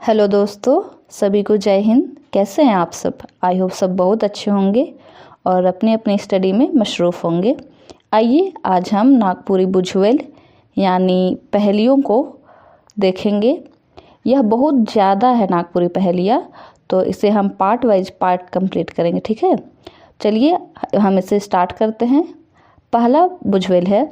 Hello दोस्तों, सभी को जय हिंद। कैसे हैं आप सब? आई होप सब बहुत अच्छे होंगे और अपनी अपनी स्टडी में मशरूफ़ होंगे। आइए आज हम नागपुरी बुझवेल यानी पहेलियों को देखेंगे। यह बहुत ज़्यादा है नागपुरी पहेलियाँ, तो इसे हम पार्ट वाइज पार्ट कंप्लीट करेंगे, ठीक है। चलिए हम इसे स्टार्ट करते हैं। पहला बुझवेल है,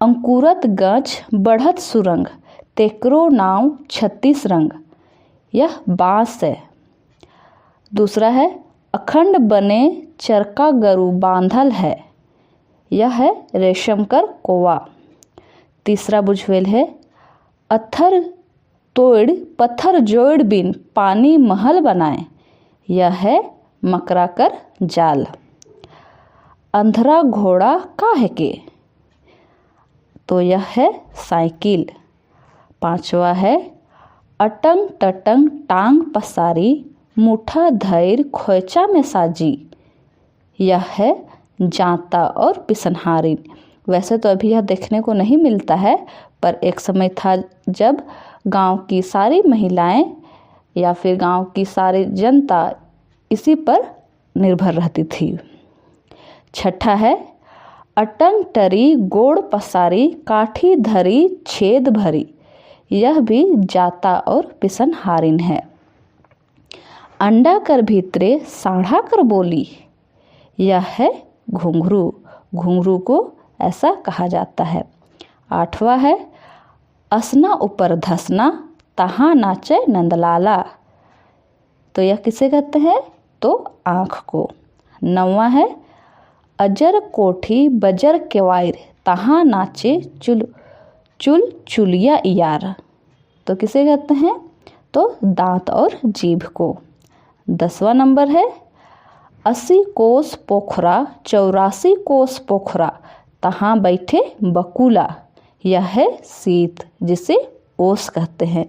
अंकुरत गछ बढ़त सुरंग, तेकरो नाव 36 रंग। यह बांस है। दूसरा है, अखंड बने चरका गरु बांधल है। यह है रेशम कर कोवा। तीसरा बुझवेल है, अत्थर तोड़ पत्थर जोड़ बिन पानी महल बनाए। यह है मकरा कर जाल। अंधरा घोड़ा काहे के, तो यह है साइकिल। पांचवा है, अटंग टटंग टांग पसारी, मुठा धैर खोचा में साजी। यह है जांता और पिसनहारी। वैसे तो अभी यह देखने को नहीं मिलता है, पर एक समय था जब गांव की सारी महिलाएं या फिर गांव की सारी जनता इसी पर निर्भर रहती थी। छठा है, अटंग टरी गोड़ पसारी, काठी धरी छेद भरी। यह भी जाता और पिसनहारिन है। अंडा कर भीतरे साढ़ा कर बोली। यह है घुंघरू। घुंघरू को ऐसा कहा जाता है। आठवां है, असना ऊपर धसना, तहाँ नाचे नंदलाला। तो यह किसे कहते हैं? तो आँख को। नौवां है, अजर कोठी बजर केवायर, तहाँ नाचे चुल चुल चुलिया यार। तो किसे कहते हैं? तो दांत और जीभ को। 10वां नंबर है, 80 कोस पोखरा 84 कोस पोखरा, तहाँ बैठे बकुला। यह है शीत, जिसे ओस कहते हैं,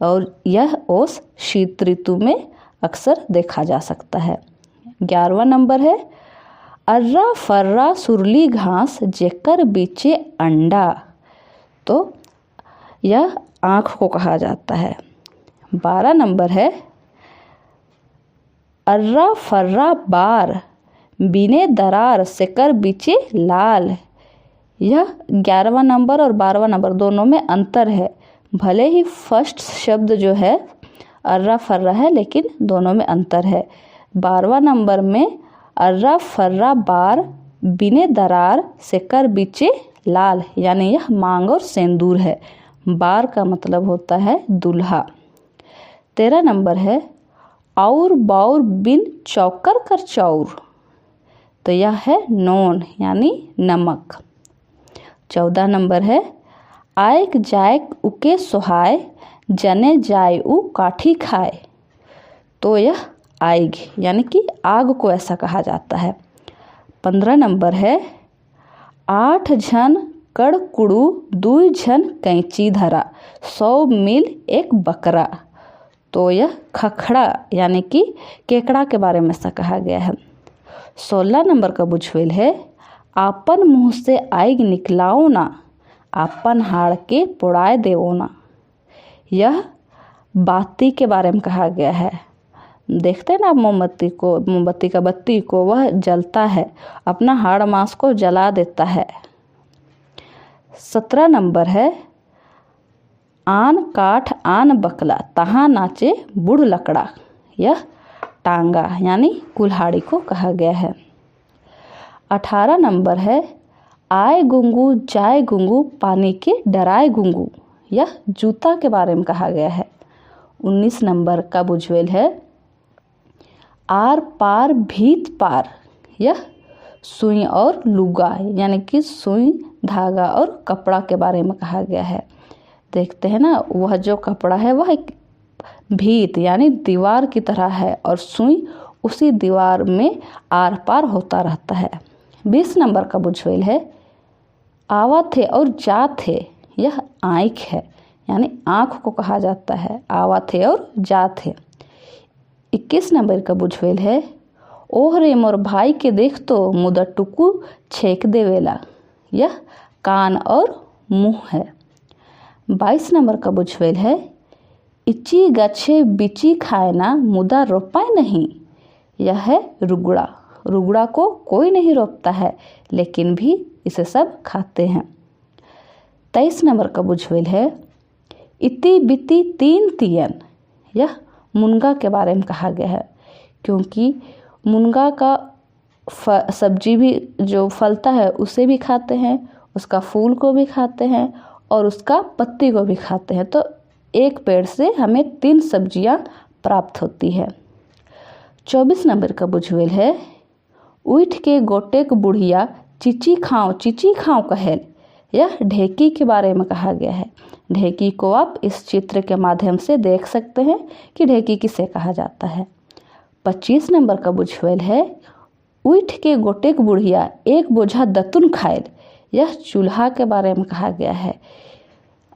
और यह ओस शीत ऋतु में अक्सर देखा जा सकता है। 11वां नंबर है, अर्रा फर्रा सुरली घास, जेकर बीचे अंडा। तो यह आँख को कहा जाता है। 12 नंबर है, अर्रा फर्रा बार, बिने दरार सेकर बीचे लाल। यह 11वां नंबर और 12वां नंबर दोनों में अंतर है। भले ही फर्स्ट शब्द जो है अर्रा फर्रा है, लेकिन दोनों में अंतर है। 12वां नंबर में अर्रा फर्रा बार, बिने दरार सेकर बीचे लाल, यानी यह मांग और सेंदूर है। बार का मतलब होता है दूल्हा। 13 नंबर है, और बाउर बिन चौकर कर चौर। तो यह है नोन यानी नमक। 14 नंबर है, आयक जायक उके सोहाय, जने जाय उ काठी खाए। तो यह आग यानी कि आग को ऐसा कहा जाता है। 15 नंबर है, 8 झन कड़ कुड़ू 2 झन कैंची धरा, 100 मील एक बकरा। तो यह खखड़ा यानी कि केकड़ा के बारे में ऐसा कहा गया है। 16 नंबर का बुझवेल है, आपन मुँह से आग निकलाओ ना, आपन हाड़ के पोड़ाए देवो ना। यह बाती के बारे में कहा गया है। देखते हैं ना आप मोमबत्ती को, मोमबत्ती का बत्ती को, वह जलता है, अपना हाड़ मांस को जला देता है। 17 नंबर है, आन काठ आन बकला, तहाँ नाचे बूढ़ लकड़ा। यह टांगा यानी कुल्हाड़ी को कहा गया है। 18 नंबर है, आए गुंगू जाए गुंगू, पानी के डराए गुंगू। यह जूता के बारे में कहा गया है। 19 नंबर का बुझवेल है, आर पार भीत पार। यह सुई और लुगा यानी कि सुई धागा और कपड़ा के बारे में कहा गया है। देखते हैं ना, वह जो कपड़ा है वह एक भीत यानी दीवार की तरह है, और सुई उसी दीवार में आर पार होता रहता है। 20 नंबर का बुझवेल है, आवा थे और जा थे। यह आँख है यानी आँख को कहा जाता है। आवा थे और जा थे। 21 नंबर का बुझवेल है, ओह रे मोर भाई के देख तो मुदा टुकू छेक देवेला। यह कान और मुंह है। 22 नंबर का बुझवेल है, इची गच्छे बिची खाए ना मुदा रोपाए नहीं, यह है रुगड़ा। रुगड़ा को कोई नहीं रोपता है लेकिन भी इसे सब खाते हैं। 23 नंबर का बुझवेल है इति बिति तीन तियन, यह मुनगा के बारे में कहा गया है, क्योंकि मुनगा का सब्जी भी जो फलता है उसे भी खाते हैं, उसका फूल को भी खाते हैं और उसका पत्ती को भी खाते हैं। तो एक पेड़ से हमें 3 सब्जियां प्राप्त होती है। 24 नंबर का बुझवेल है उठ के गोटेक बुढ़िया चिची खाओ कहेल, यह ढेकी के बारे में कहा गया है। ढेकी को आप इस चित्र के माध्यम से देख सकते हैं कि ढेकी किसे कहा जाता है। 25 नंबर का बुझवेल है उठ के गोटेक बुढ़िया एक बोझा दतुन खाएल, यह चूल्हा के बारे में कहा गया है।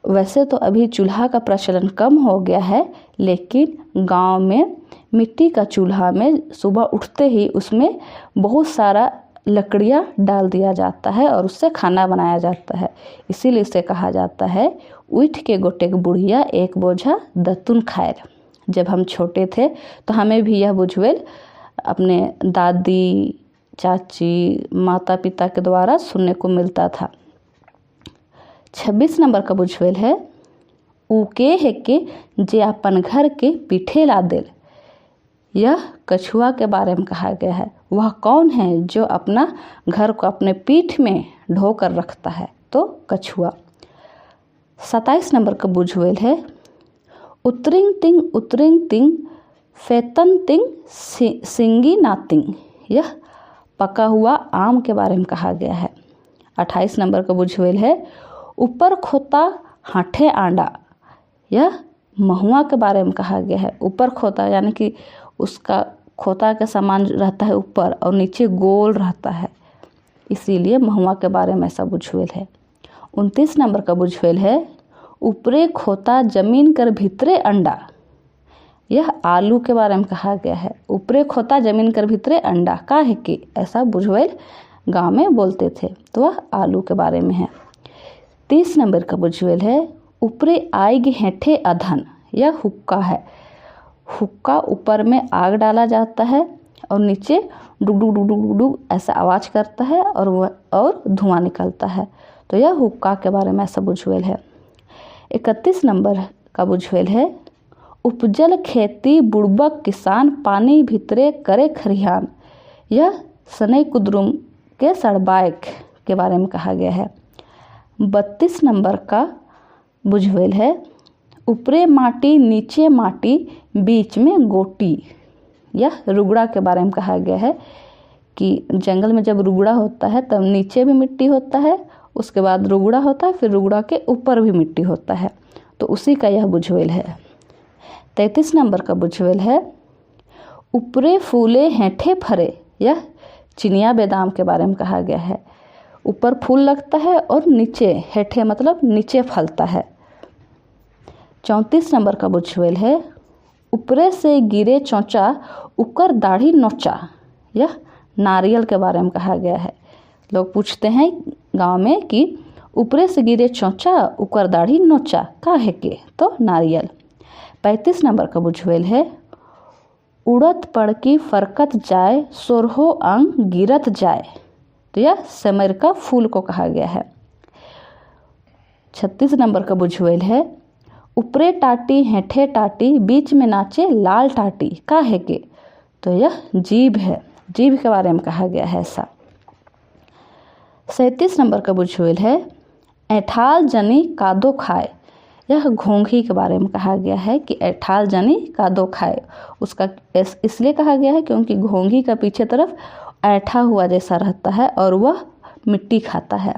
वैसे तो अभी चूल्हा का प्रचलन कम हो गया है, लेकिन गांव में मिट्टी का चूल्हा में सुबह उठते ही उसमें बहुत सारा लकड़ियाँ डाल दिया जाता है और उससे खाना बनाया जाता है, इसीलिए इसे कहा जाता है उठ के गोटेक बुढ़िया एक बोझा दतुन खाएल। जब हम छोटे थे तो हमें भी यह बुझवेल अपने दादी, चाची, माता पिता के द्वारा सुनने को मिलता था। 26 नंबर का बुझवेल है उके है के जे अपन घर के पीठे ला देल, यह कछुआ के बारे में कहा गया है। वह कौन है जो अपना घर को अपने पीठ में ढो कर रखता है? तो कछुआ। 27 नंबर का बुझवेल है उतरिंग तिंग फेतन तिंग सिंगी नातिंग, यह पका हुआ आम के बारे में कहा गया है। 28 नंबर का बुझवेल है ऊपर खोता हाठे आंडा, यह महुआ के बारे में कहा गया है। ऊपर खोता यानी कि उसका खोता के समान रहता है ऊपर और नीचे गोल रहता है, इसीलिए महुआ के बारे में ऐसा बुझवेल है। 29 नंबर का बुझवेल है ऊपरे खोता जमीन कर भीतरे अंडा, यह आलू के बारे में कहा गया है। ऊपरे खोता जमीन कर भीतरे अंडा का है कि ऐसा बुझवेल गांव में बोलते थे, तो वह आलू के बारे में है। 30 नंबर का बुझवेल है ऊपरे आग हेठे अधन, यह हुक्का है। हुक्का ऊपर में आग डाला जाता है और नीचे डुग डुग डुग डुग डुग ऐसा आवाज़ करता है और धुआं निकलता है, तो यह हुक्का के बारे में ऐसा बुझवेल है। 31 नंबर का बुझवेल है उपजल खेती बुड़बक किसान पानी भीतरे करे खरिहान, यह सनई कुदरुम के सड़बाइक के बारे में कहा गया है। 32 नंबर का बुझवेल है ऊपरे माटी नीचे माटी बीच में गोटी, यह रुगड़ा के बारे में कहा गया है कि जंगल में जब रुगड़ा होता है तब नीचे भी मिट्टी होता है, उसके बाद रुगड़ा होता है, फिर रुगड़ा के ऊपर भी मिट्टी होता है, तो उसी का यह बुझवेल है। 33 नंबर का बुझवेल है ऊपरे फूले हेठे फरे, यह चिनिया बेदाम के बारे में कहा गया है। ऊपर फूल लगता है और नीचे हेठे मतलब नीचे फलता है। 34 नंबर का बुझवेल है ऊपरे से गिरे चौंचा उकर दाढ़ी नोचा, यह नारियल के बारे में कहा गया है। लोग पूछते हैं गांव में कि ऊपरे से गिरे चौंचा उकर दाढ़ी नोचा का है के, तो नारियल। 35 नंबर का बुझवेल है उड़त पड़की फरकत जाए सोरहो अंग गिरत जाए, तो यह सेमर का फूल को कहा गया है। 36 नंबर का बुझवेल है ऊपरे टाटी हेठे टाटी बीच में नाचे लाल टाटी का है के, तो यह जीभ है, जीभ के बारे में कहा गया है ऐसा। 37 नंबर का बुझवेल है ऐठाल जनी कादो खाए, यह घोंघी के बारे में कहा गया है कि ऐठाल जनी कादो खाए। उसका इसलिए कहा गया है क्योंकि घोंघी का पीछे तरफ ऐठा हुआ जैसा रहता है और वह मिट्टी खाता है।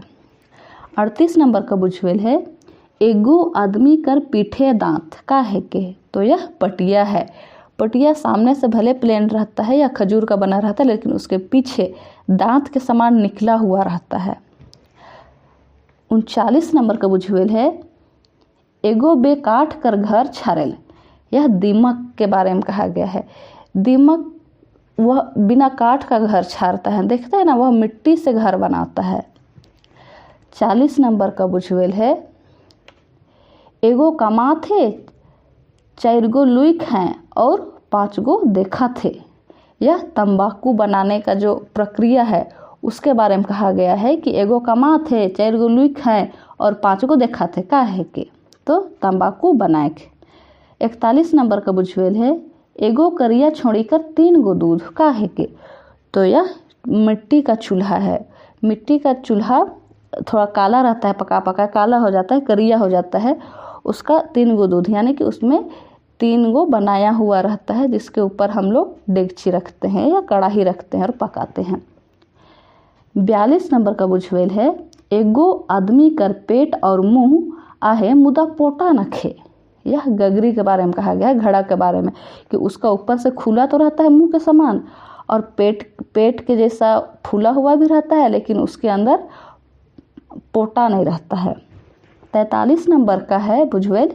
38 नंबर का बुझवेल है एगो आदमी कर पीठे दांत का है के, तो यह पटिया है। पटिया सामने से भले प्लेन रहता है या खजूर का बना रहता है, लेकिन उसके पीछे दांत के समान निकला हुआ रहता है। 39 नंबर का बुझवेल है एगो बेकाठ कर घर छारेल, यह दीमक के बारे में कहा गया है। दीमक वह बिना काठ का घर छारता है, देखते हैं ना, वह मिट्टी से घर बनाता है। 40 नंबर का बुझवेल है एगो कमात है 4 गो लुइक हैं और 5 गो देखा थे। यह तंबाकू बनाने का जो प्रक्रिया है उसके बारे में कहा गया है कि एगो कमा थे, 4 गो लुइक हैं और 5 गो देखा थे। का है के तो तंबाकू बनाए के। 41 नंबर का बुझवेल है एगो करिया छोड़ी कर 3 गो दूध। का है के तो यह मिट्टी का चूल्हा है। मिट्टी का चूल्हा थोड़ा काला रहता है, पका पका काला हो जाता है, करिया हो जाता है। उसका 3 गो दूध यानी कि उसमें 3 गो बनाया हुआ रहता है जिसके ऊपर हम लोग डेगची रखते हैं या कढ़ाई रखते हैं और पकाते हैं। 42 नंबर का बुझवेल है एगो आदमी कर पेट और मुंह आहे मुदा पोटा नखे। यह गगरी के बारे में कहा गया है, घड़ा के बारे में, कि उसका ऊपर से खुला तो रहता है मुंह के समान और पेट के जैसा फूला हुआ भी रहता है, लेकिन उसके अंदर पोटा नहीं रहता है। 43 नंबर का है बुझवेल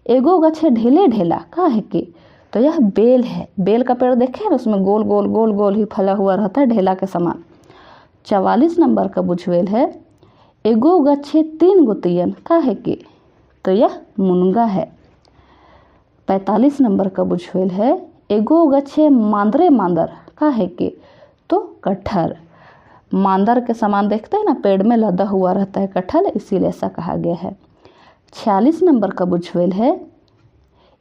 एगो गछे ढेले ढेला। का है कि तो यह बेल है। बेल का पेड़ देखे ना, उसमें गोल गोल गोल गोल ही फला हुआ रहता है ढेला के समान। 44 नंबर का बुझवेल है एगो गछे 3 गो तियन। का है कि तो यह मुनगा है। 45 नंबर का बुझवेल है एगो गछे मांदरे मांदर। का है कि तो कटहल। मांदर के समान देखते हैं ना, पेड़ में लदा हुआ रहता है कटहल, इसीलिए ऐसा कहा गया है। 46 नंबर का बुझवेल है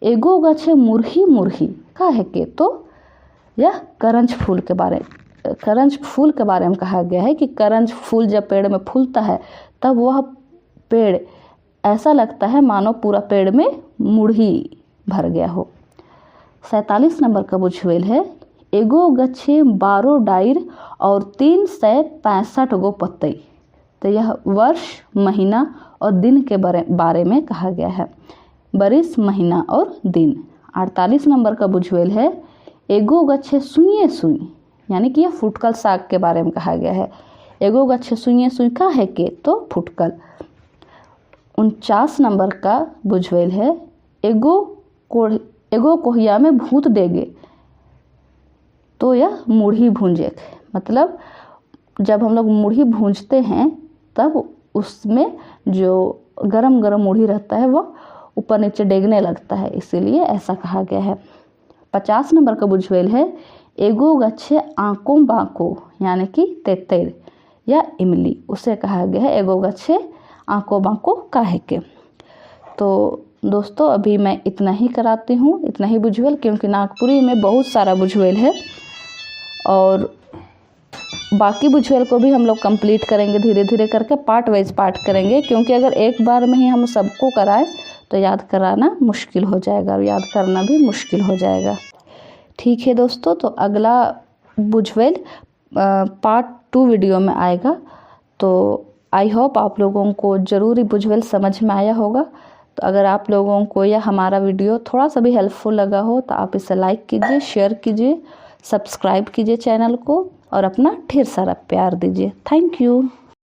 एगो गछे मुरही मुरही। का है कि तो यह करंज फूल के बारे में कहा गया है कि करंज फूल जब पेड़ में फूलता है तब वह पेड़ ऐसा लगता है मानो पूरा पेड़ में मुरही भर गया हो। 47 नंबर का बुझवेल है एगो गछे 12 डाइर और 365 गो पत्तई। तो यह वर्ष, महीना और दिन के बारे में कहा गया है। बरिस, महीना और दिन। 48 नंबर का बुझवेल है एगो गछे सुइए सुई, यानी कि यह फुटकल साग के बारे में कहा गया है। एगो गछे सुइए सुई। का है के तो फुटकल। 49 नंबर का बुझवेल है एगो कोहिया में भूत देगे। तो यह मुढ़ी भूंजे। मतलब जब हम लोग मुढ़ी भूंजते हैं तब उसमें जो गरम गरम मुढ़ी रहता है वह ऊपर नीचे डेगने लगता है, इसीलिए ऐसा कहा गया है। 50 नंबर का बुझवेल है एगो गच्छे आंको बांको, यानी कि तेतर या इमली, उसे कहा गया है एगो गच्छे आंको बांको। काहे के तो दोस्तों अभी मैं इतना ही कराती हूँ, इतना ही बुझवेल, क्योंकि नागपुरी में बहुत सारा बुझवेल है और बाकी बुझवेल को भी हम लोग कंप्लीट करेंगे धीरे धीरे करके, पार्ट वाइज पार्ट करेंगे, क्योंकि अगर एक बार में ही हम सबको कराएं तो याद कराना मुश्किल हो जाएगा और याद करना भी मुश्किल हो जाएगा। ठीक है दोस्तों, तो अगला बुझवेल पार्ट 2 वीडियो में आएगा। तो आई होप आप लोगों को ज़रूर ही बुझवेल समझ में आया होगा। तो अगर आप लोगों को यह हमारा वीडियो थोड़ा सा भी हेल्पफुल लगा हो तो आप इसे लाइक कीजिए, शेयर कीजिए, सब्सक्राइब कीजिए चैनल को और अपना ढेर सारा प्यार दीजिए। Thank you.